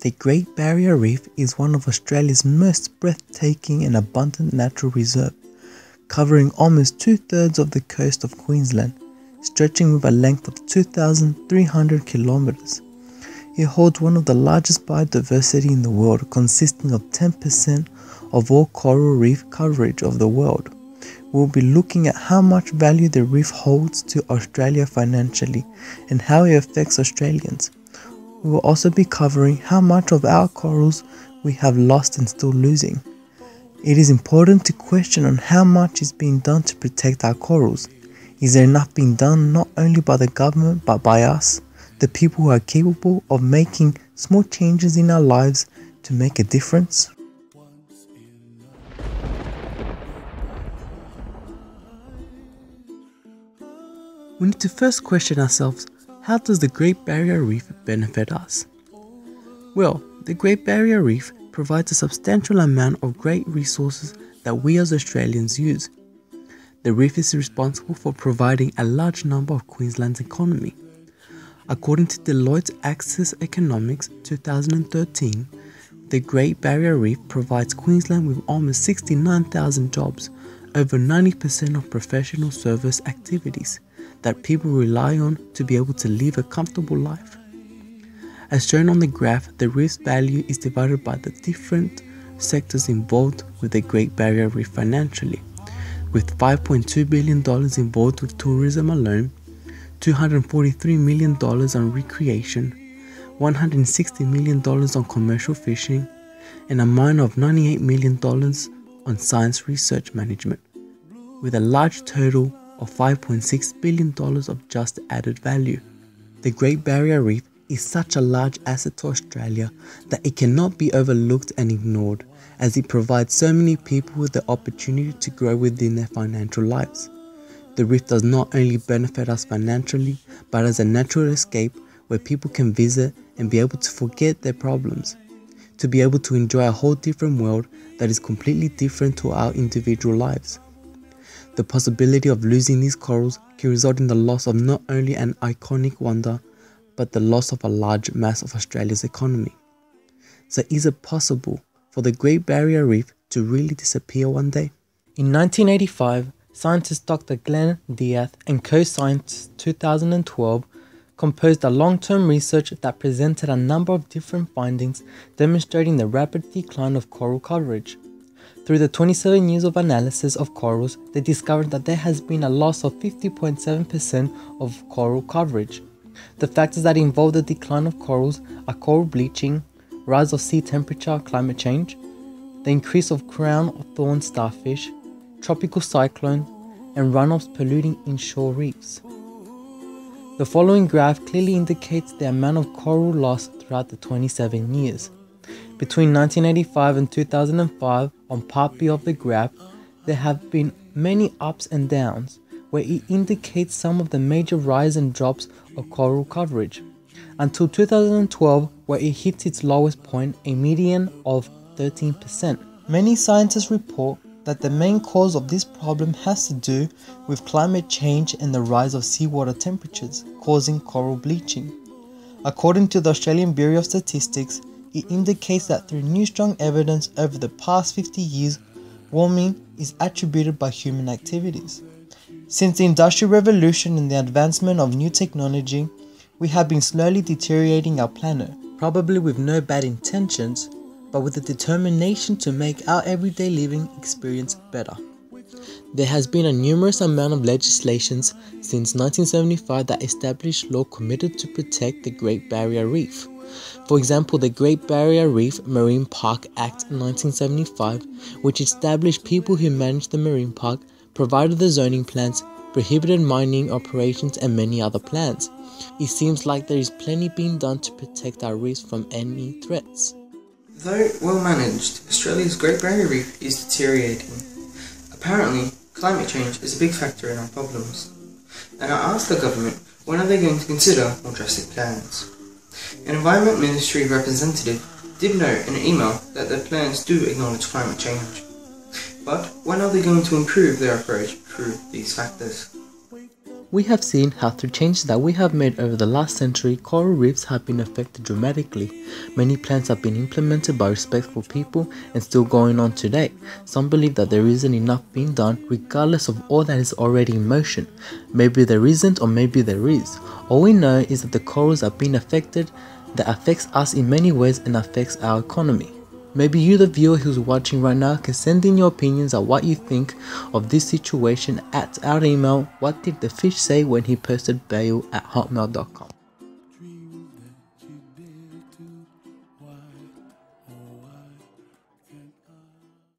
The Great Barrier Reef is one of Australia's most breathtaking and abundant natural reserves, covering almost 2/3 of the coast of Queensland, stretching with a length of 2,300 kilometers. It holds one of the largest biodiversity in the world, consisting of 10% of all coral reef coverage of the world. We'll be looking at how much value the reef holds to Australia financially and how it affects Australians. We will also be covering how much of our corals we have lost and still losing. It is important to question on how much is being done to protect our corals. Is there enough being done not only by the government but by us, the people who are capable of making small changes in our lives to make a difference? We need to first question ourselves, how does the Great Barrier Reef benefit us? Well, the Great Barrier Reef provides a substantial amount of great resources that we as Australians use. The reef is responsible for providing a large number of Queensland's economy. According to Deloitte's Access Economics 2013, the Great Barrier Reef provides Queensland with almost 69,000 jobs, over 90% of professional service activities that people rely on to be able to live a comfortable life. As shown on the graph, the reef's value is divided by the different sectors involved with the Great Barrier Reef financially, with $5.2 billion involved with tourism alone, $243 million on recreation, $160 million on commercial fishing, and a minor of $98 million on science research management, with a large total of $5.6 billion of just added value. The Great Barrier Reef is such a large asset to Australia that it cannot be overlooked and ignored, as it provides so many people with the opportunity to grow within their financial lives. The reef does not only benefit us financially, but as a natural escape where people can visit and be able to forget their problems, to be able to enjoy a whole different world that is completely different to our individual lives. The possibility of losing these corals can result in the loss of not only an iconic wonder, but the loss of a large mass of Australia's economy. So is it possible for the Great Barrier Reef to really disappear one day? In 1985, scientist Dr. Glenn Diath and co-scientists 2012 composed a long-term research that presented a number of different findings demonstrating the rapid decline of coral coverage. Through the 27 years of analysis of corals, they discovered that there has been a loss of 50.7% of coral coverage. The factors that involve the decline of corals are coral bleaching, rise of sea temperature, climate change, the increase of crown of thorn starfish, tropical cyclone, and runoffs polluting inshore reefs. The following graph clearly indicates the amount of coral lost throughout the 27 years. Between 1985 and 2005, on part B of the graph, there have been many ups and downs, where it indicates some of the major rise and drops of coral coverage, until 2012, where it hit its lowest point, a median of 13%. Many scientists report that the main cause of this problem has to do with climate change and the rise of seawater temperatures, causing coral bleaching. According to the Australian Bureau of Statistics, it indicates that through new strong evidence over the past 50 years, warming is attributed by human activities. Since the Industrial Revolution and the advancement of new technology, we have been slowly deteriorating our planet, probably with no bad intentions, but with the determination to make our everyday living experience better. There has been a numerous amount of legislations since 1975 that established law committed to protect the Great Barrier Reef. For example, the Great Barrier Reef Marine Park Act 1975, which established people who managed the marine park, provided the zoning plans, prohibited mining operations, and many other plans. It seems like there is plenty being done to protect our reefs from any threats. Though well managed, Australia's Great Barrier Reef is deteriorating. Apparently, climate change is a big factor in our problems. And I asked the government, when are they going to consider more drastic plans? An Environment Ministry representative did note in an email that their plans do acknowledge climate change. But when are they going to improve their approach through these factors? We have seen how through changes that we have made over the last century, coral reefs have been affected dramatically. Many plans have been implemented by respectful people and still going on today. Some believe that there isn't enough being done regardless of all that is already in motion. Maybe there isn't, or maybe there is. All we know is that the corals are being affected, that affects us in many ways and affects our economy. Maybe you, the viewer who's watching right now, can send in your opinions on what you think of this situation at our email, whatdidthefish say when he posted bail@hotmail.com.